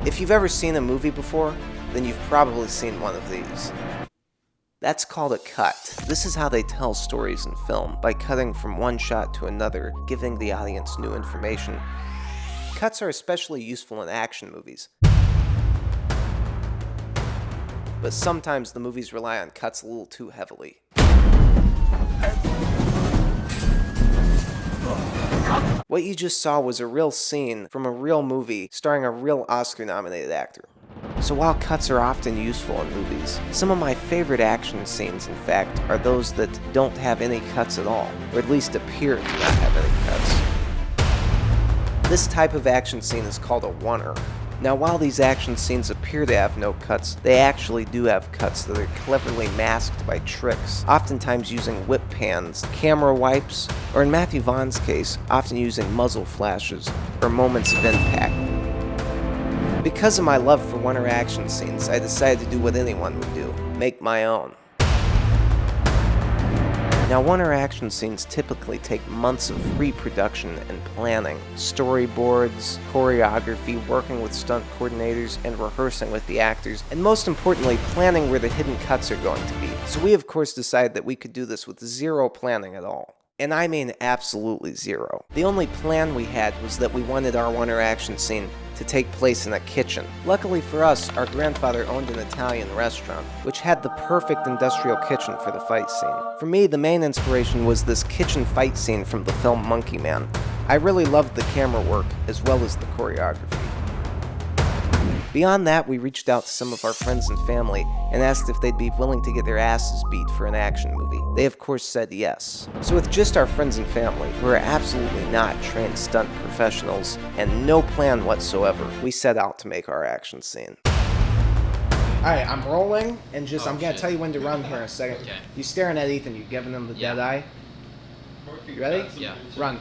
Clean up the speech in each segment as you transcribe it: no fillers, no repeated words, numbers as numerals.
If you've ever seen a movie before, then you've probably seen one of these. That's called a cut. This is how they tell stories in film, by cutting from one shot to another, giving the audience new information. Cuts are especially useful in action movies. But sometimes the movies rely on cuts a little too heavily. What you just saw was a real scene from a real movie starring a real Oscar-nominated actor. So while cuts are often useful in movies, some of my favorite action scenes, in fact, are those that don't have any cuts at all, or at least appear to not have any cuts. This type of action scene is called a one-er. Now, while these action scenes appear to have no cuts, they actually do have cuts that are cleverly masked by tricks, oftentimes using whip pans, camera wipes, or in Matthew Vaughn's case, often using muzzle flashes, or moments of impact. Because of my love for one-er action scenes, I decided to do what anyone would do, make my own. Now, one-er action scenes typically take months of pre-production and planning, storyboards, choreography, working with stunt coordinators, and rehearsing with the actors, and most importantly, planning where the hidden cuts are going to be. So we of course decided that we could do this with zero planning at all. And I mean absolutely zero. The only plan we had was that we wanted our one-er action scene to take place in a kitchen. Luckily for us, our grandfather owned an Italian restaurant, which had the perfect industrial kitchen for the fight scene. For me, the main inspiration was this kitchen fight scene from the film Monkey Man. I really loved the camera work, as well as the choreography. Beyond that, we reached out to some of our friends and family and asked if they'd be willing to get their asses beat for an action movie. They of course said yes. So with just our friends and family, who are absolutely not trained stunt professionals, and no plan whatsoever, we set out to make our action scene. Alright, I'm rolling, and I'm gonna tell you when to run here in a second. Okay. You staring at Ethan, you giving him the dead eye? You ready? Yeah. Run.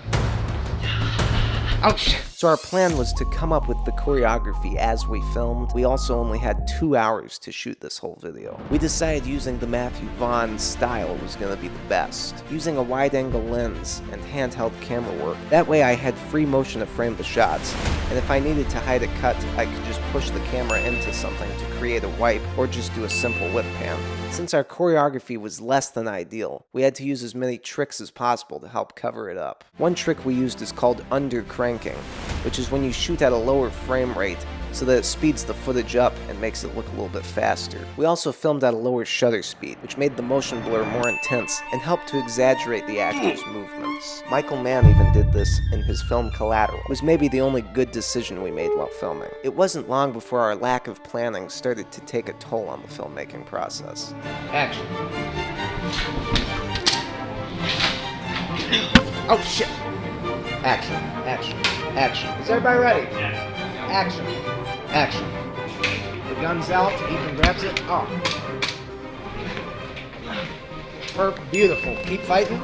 Oh shit! So our plan was to come up with the choreography as we filmed. We also only had 2 hours to shoot this whole video. We decided using the Matthew Vaughn style was going to be the best, using a wide-angle lens and handheld camera work. That way I had free motion to frame the shots, and if I needed to hide a cut, I could just push the camera into something to create a wipe, or just do a simple whip pan. Since our choreography was less than ideal, we had to use as many tricks as possible to help cover it up. One trick we used is called under-cranking, which is when you shoot at a lower frame rate so that it speeds the footage up and makes it look a little bit faster. We also filmed at a lower shutter speed, which made the motion blur more intense and helped to exaggerate the actors' movements. Michael Mann even did this in his film Collateral. It was maybe the only good decision we made while filming. It wasn't long before our lack of planning started to take a toll on the filmmaking process. Action. Oh shit! Action, action, action. Is everybody ready? Action, action. The gun's out, Ethan grabs it. Oh. Beautiful. Keep fighting.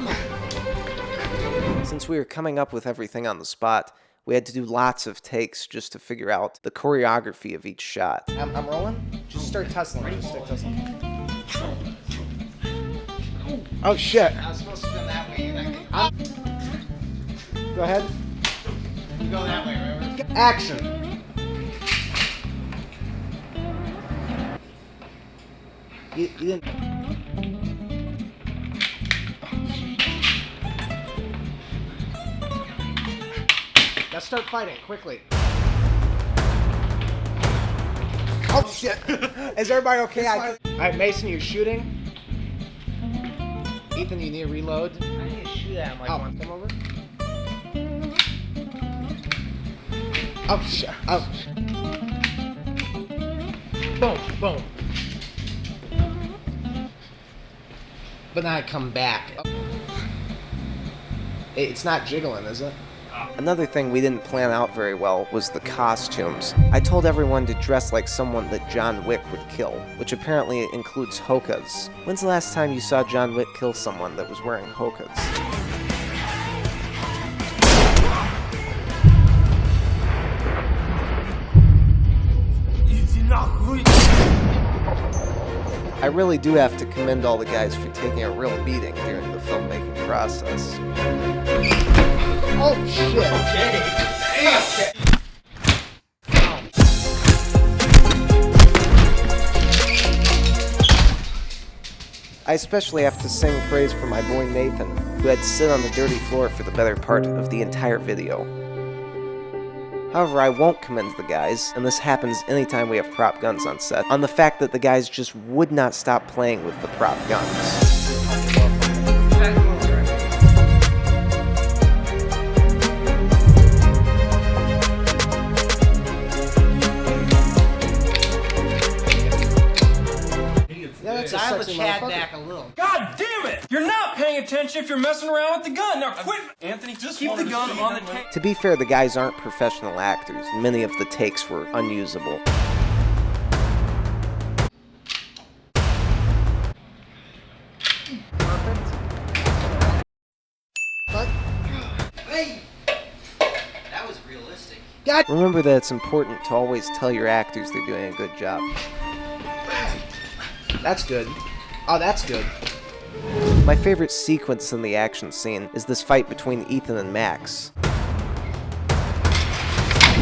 Since we were coming up with everything on the spot, we had to do lots of takes just to figure out the choreography of each shot. I'm rolling? Just start tussling. Oh shit. I was supposed to spin that way. Go ahead. You go that way, remember? Action. You didn't. Let's start fighting quickly. Oh shit! Is everybody okay? Alright, Mason, you're shooting. Ethan, you need to reload. I need to shoot at him like one. Come over. Oh shit! Oh. Boom! Boom! But then I come back. It's not jiggling, is it? Another thing we didn't plan out very well was the costumes. I told everyone to dress like someone that John Wick would kill, which apparently includes hokas. When's the last time you saw John Wick kill someone that was wearing hokas? I really do have to commend all the guys for taking a real beating during the filmmaking process. Oh shit! Okay. Damn. I especially have to sing praise for my boy Nathan, who had to sit on the dirty floor for the better part of the entire video. However, I won't commend the guys, and this happens anytime we have prop guns on set, on the fact that the guys just would not stop playing with the prop guns. Dial the Chad back a little. God damn it! You're not paying attention if you're messing around with the gun. Now quit! Anthony, just keep the gun on the table. To be fair, the guys aren't professional actors, and many of the takes were unusable. Hey! That was realistic. Remember that it's important to always tell your actors they're doing a good job. That's good. Oh, that's good. My favorite sequence in the action scene is this fight between Ethan and Max.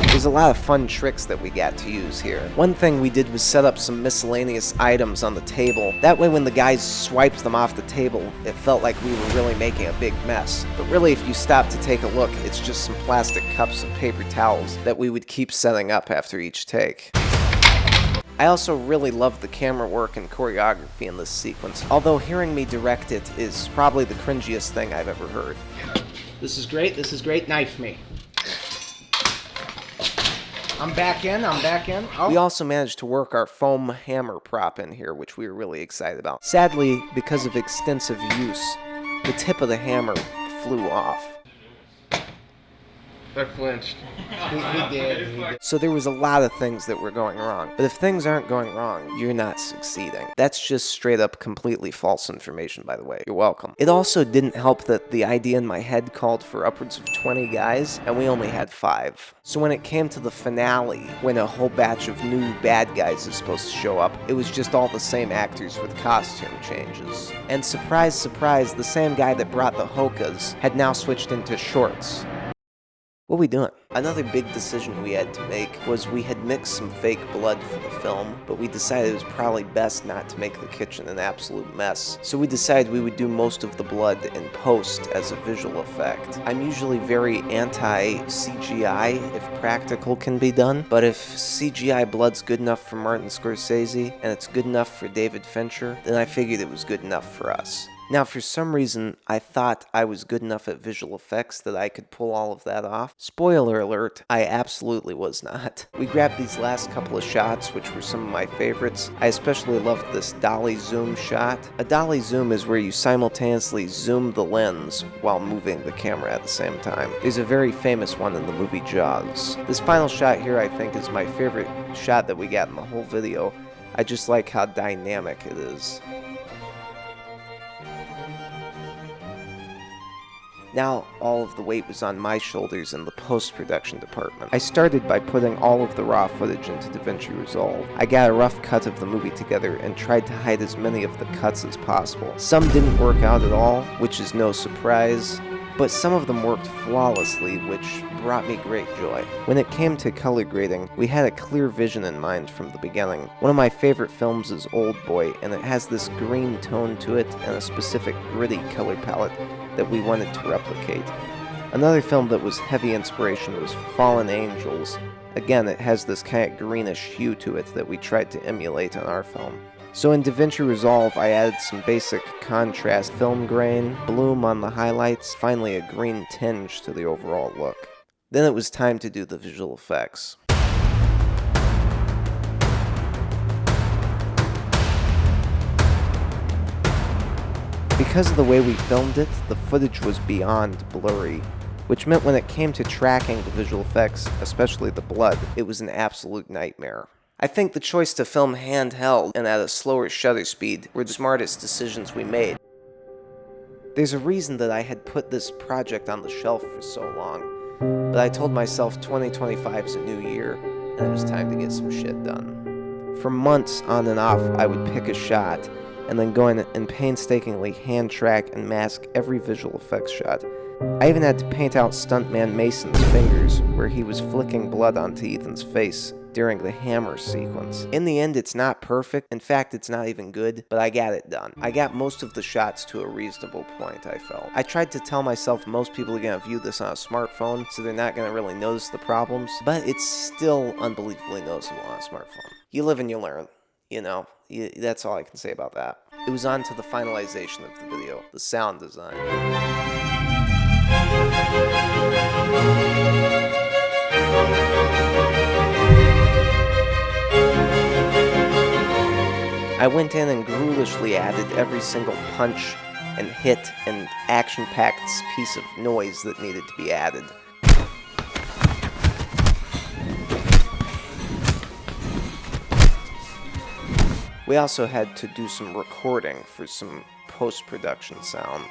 There's a lot of fun tricks that we got to use here. One thing we did was set up some miscellaneous items on the table. That way when the guys swiped them off the table, it felt like we were really making a big mess. But really, if you stop to take a look, it's just some plastic cups and paper towels that we would keep setting up after each take. I also really loved the camera work and choreography in this sequence, although hearing me direct it is probably the cringiest thing I've ever heard. This is great, knife me. I'm back in. Oh. We also managed to work our foam hammer prop in here, which we were really excited about. Sadly, because of extensive use, the tip of the hammer flew off. I flinched. He did. So there was a lot of things that were going wrong. But if things aren't going wrong, you're not succeeding. That's just straight up completely false information, by the way. You're welcome. It also didn't help that the idea in my head called for upwards of 20 guys, and we only had 5. So when it came to the finale, when a whole batch of new bad guys is supposed to show up, it was just all the same actors with costume changes. And surprise, surprise, the same guy that brought the hokas had now switched into shorts. What are we doing? Another big decision we had to make was we had mixed some fake blood for the film, but we decided it was probably best not to make the kitchen an absolute mess. So we decided we would do most of the blood in post as a visual effect. I'm usually very anti-CGI if practical can be done, but if CGI blood's good enough for Martin Scorsese and it's good enough for David Fincher, then I figured it was good enough for us. Now, for some reason, I thought I was good enough at visual effects that I could pull all of that off. Spoiler alert, I absolutely was not. We grabbed these last couple of shots, which were some of my favorites. I especially loved this dolly zoom shot. A dolly zoom is where you simultaneously zoom the lens while moving the camera at the same time. There's a very famous one in the movie Jaws. This final shot here, I think, is my favorite shot that we got in the whole video. I just like how dynamic it is. Now, all of the weight was on my shoulders in the post-production department. I started by putting all of the raw footage into DaVinci Resolve. I got a rough cut of the movie together and tried to hide as many of the cuts as possible. Some didn't work out at all, which is no surprise, but some of them worked flawlessly, which brought me great joy. When it came to color grading, we had a clear vision in mind from the beginning. One of my favorite films is Old Boy, and it has this green tone to it and a specific gritty color palette that we wanted to replicate. Another film that was heavy inspiration was Fallen Angels. Again, it has this kind of greenish hue to it that we tried to emulate on our film. So in DaVinci Resolve, I added some basic contrast film grain, bloom on the highlights, finally a green tinge to the overall look. Then it was time to do the visual effects. Because of the way we filmed it, the footage was beyond blurry, which meant when it came to tracking the visual effects, especially the blood, it was an absolute nightmare. I think the choice to film handheld and at a slower shutter speed were the smartest decisions we made. There's a reason that I had put this project on the shelf for so long, but I told myself 2025 is a new year, and it was time to get some shit done. For months on and off, I would pick a shot, and then go in and painstakingly hand track and mask every visual effects shot. I even had to paint out stuntman Mason's fingers, where he was flicking blood onto Ethan's face during the hammer sequence. In the end, it's not perfect. In fact, it's not even good, but I got it done. I got most of the shots to a reasonable point, I felt. I tried to tell myself most people are going to view this on a smartphone, so they're not going to really notice the problems, but it's still unbelievably noticeable on a smartphone. You live and you learn, you know? That's all I can say about that. It was on to the finalization of the video, the sound design. I went in and ghoulishly added every single punch and hit and action-packed piece of noise that needed to be added. We also had to do some recording for some post-production sound.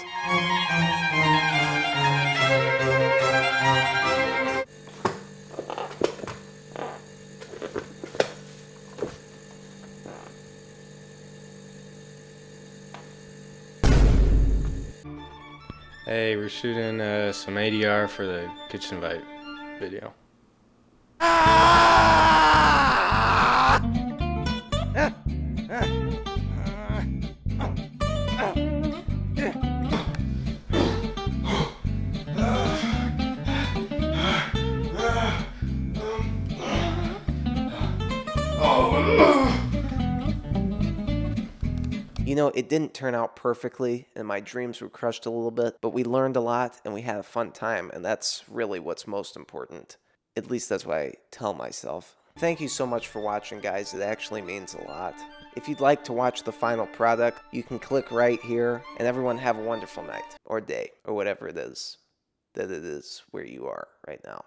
Hey, we're shooting some ADR for the Kitchen Vibe video. You know, it didn't turn out perfectly, and my dreams were crushed a little bit, but we learned a lot, and we had a fun time, and that's really what's most important. At least that's what I tell myself. Thank you so much for watching, guys. It actually means a lot. If you'd like to watch the final product, you can click right here, and everyone have a wonderful night, or day, or whatever it is that it is where you are right now.